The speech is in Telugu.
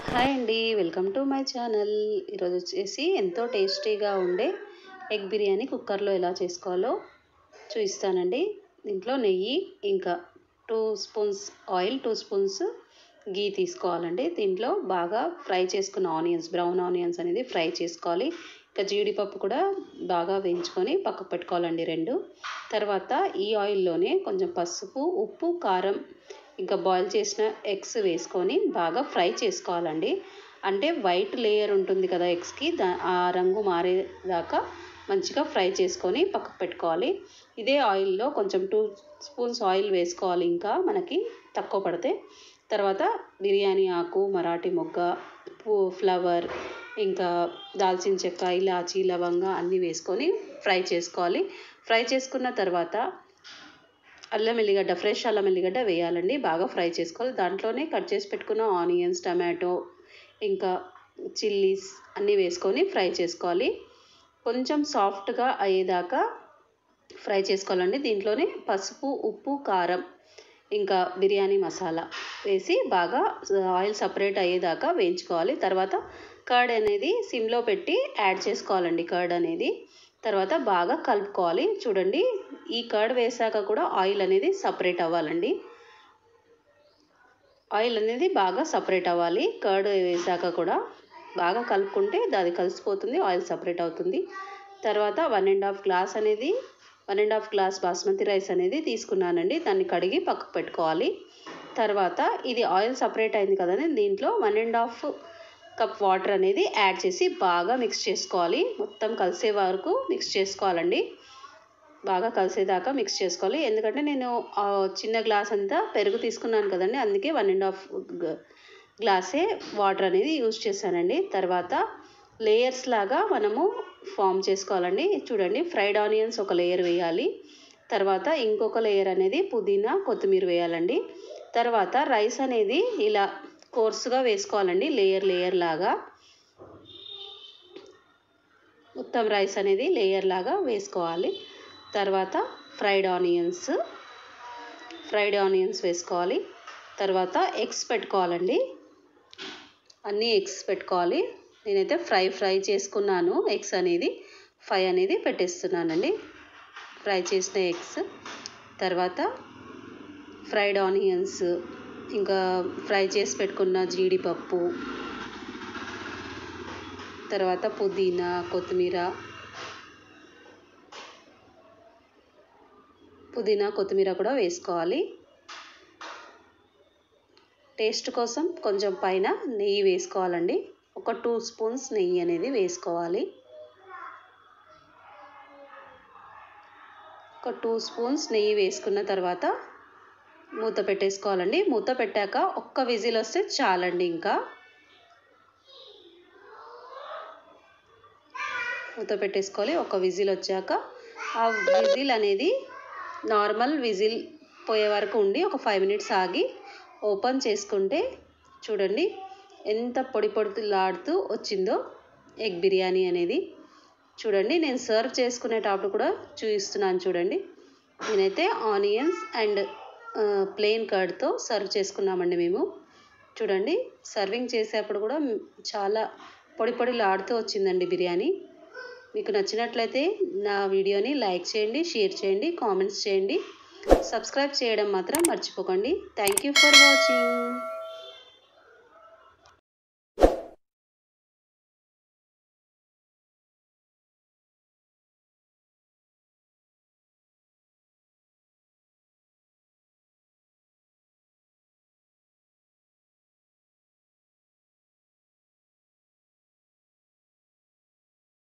హాయ్ అండి, వెల్కమ్ టు మై ఛానల్. ఈరోజు వచ్చేసి ఎంతో టేస్టీగా ఉండే ఎగ్ బిర్యానీ కుక్కర్లో ఎలా చేసుకోవాలో చూపిస్తానండి. దీంట్లో నెయ్యి, ఇంకా 2 స్పూన్స్ ఆయిల్, 2 స్పూన్స్ గీ తీసుకోవాలండి. దీంట్లో బాగా ఫ్రై చేసుకున్న ఆనియన్స్, బ్రౌన్ ఆనియన్స్ అనేది ఫ్రై చేసుకోవాలి. ఇంకా జీడిపప్పు కూడా బాగా వేయించుకొని పక్కకు పెట్టుకోవాలండి 2. తర్వాత ఈ ఆయిల్లోనే కొంచెం పసుపు, ఉప్పు, కారం, ఇంకా బాయిల్ చేసిన ఎగ్స్ వేసుకొని బాగా ఫ్రై చేసుకోవాలండి. అంటే వైట్ లేయర్ ఉంటుంది కదా ఎగ్స్కి, ఆ రంగు మారేదాకా మంచిగా ఫ్రై చేసుకొని పక్కకు పెట్టుకోవాలి. ఇదే ఆయిల్లో కొంచెం 2 స్పూన్స్ ఆయిల్ వేసుకోవాలి, ఇంకా మనకి తక్కువ పడితే. తర్వాత బిర్యానీ ఆకు, మరాఠీ మొగ్గ, ఫ్లవర్, ఇంకా దాల్చిన చెక్క, ఇలాచీ, లవంగా అన్నీ వేసుకొని ఫ్రై చేసుకోవాలి. ఫ్రై చేసుకున్న తర్వాత అల్లం ఎల్లిగడ్డ, ఫ్రెష్ అల్లం ఎల్లిగడ్డ వేయాలండి. బాగా ఫ్రై చేసుకోవాలి. దాంట్లోనే కట్ చేసి పెట్టుకున్న ఆనియన్స్, టమాటో, ఇంకా చిల్లీస్ అన్నీ వేసుకొని ఫ్రై చేసుకోవాలి. కొంచెం సాఫ్ట్గా అయ్యేదాకా ఫ్రై చేసుకోవాలండి. దీంట్లోనే పసుపు, ఉప్పు, కారం, ఇంకా బిర్యానీ మసాలా వేసి బాగా ఆయిల్ సపరేట్ అయ్యేదాకా వేయించుకోవాలి. తర్వాత కర్డ్ అనేది సిమ్లో పెట్టి యాడ్ చేసుకోవాలండి. కర్డ్ అనేది తర్వాత బాగా కలుపుకోవాలి. చూడండి, ఈ కర్డ్ వేసాక కూడా ఆయిల్ అనేది సపరేట్ అవ్వాలండి. ఆయిల్ అనేది బాగా సపరేట్ అవ్వాలి. కర్డ్ వేసాక కూడా బాగా కలుపుకుంటే అది కలిసిపోతుంది, ఆయిల్ సపరేట్ అవుతుంది. తర్వాత 1.5 గ్లాస్ బాస్మతి రైస్ అనేది తీసుకున్నానండి. దాన్ని కడిగి పక్కకు పెట్టుకోవాలి. తర్వాత ఇది ఆయిల్ సపరేట్ అయింది కదండి, దీంట్లో 1.5 కప్ వాటర్ అనేది యాడ్ చేసి బాగా మిక్స్ చేసుకోవాలి. మొత్తం కలిసే వరకు మిక్స్ చేసుకోవాలండి. బాగా కలిసేదాకా మిక్స్ చేసుకోవాలి. ఎందుకంటే నేను చిన్న గ్లాస్ అంతా పెరుగు తీసుకున్నాను కదండి, అందుకే 1.5 గ్లాసే వాటర్ అనేది యూజ్ చేశానండి. తర్వాత లేయర్స్ లాగా మనము ఫామ్ చేసుకోవాలండి. చూడండి, ఫ్రైడ్ ఆనియన్స్ ఒక లేయర్ వేయాలి. తర్వాత ఇంకొక లేయర్ అనేది పుదీనా, కొత్తిమీర వేయాలండి. తర్వాత రైస్ అనేది ఇలా కోర్సుగా వేసుకోవాలండి, లేయర్ లాగా. మొత్తం రైస్ అనేది లేయర్ లాగా వేసుకోవాలి. తర్వాత ఫ్రైడ్ ఆనియన్స్ వేసుకోవాలి. తర్వాత ఎగ్స్ పెట్టుకోవాలండి. అన్నీ ఎగ్స్ పెట్టుకోవాలి. నేనైతే ఫ్రై చేసుకున్నాను. ఎగ్స్ అనేది 5 అనేది పెట్టేస్తున్నానండి, ఫ్రై చేసిన ఎగ్స్. తర్వాత ఫ్రైడ్ ఆనియన్స్, ఇంకా ఫ్రై చేసి పెట్టుకున్న జీడిపప్పు, తర్వాత పుదీనా, కొత్తిమీర కూడా వేసుకోవాలి. టేస్ట్ కోసం కొంచెం పైన నెయ్యి వేసుకోవాలండి. ఒక 2 స్పూన్స్ నెయ్యి అనేది వేసుకోవాలి. ఒక 2 స్పూన్స్ నెయ్యి వేసుకున్న తర్వాత మూత పెట్టేసుకోవాలండి. మూత పెట్టాక ఒక్క విజిల్ వస్తే చాలండి. ఇంకా మూత పెట్టేసుకోవాలి. ఒక విజిల్ వచ్చాక ఆ విజిల్ అనేది నార్మల్ విజిల్ పోయే వరకు ఉండి ఒక 5 మినిట్స్ ఆగి ఓపెన్ చేసుకుంటే చూడండి ఎంత పొడిలాడుతూ వచ్చిందో ఎగ్ బిర్యానీ అనేది. చూడండి, నేను సర్వ్ చేసుకునేటప్పుడు కూడా చూపిస్తున్నాను. చూడండి, నేనైతే ఆనియన్స్ అండ్ ప్లెయిన్ కర్డ్తో సర్వ్ చేసుకున్నామండి మేము. చూడండి, సర్వింగ్ చేసేటప్పుడు కూడా చాలా పొడిలాడుతూ వచ్చిందండి బిర్యానీ. మీకు నచ్చినట్లయితే నా వీడియోని లైక్ చేయండి, షేర్ చేయండి, కామెంట్స్ చేయండి. సబ్స్క్రైబ్ చేయడం మాత్రం మర్చిపోకండి. Thank you for watching.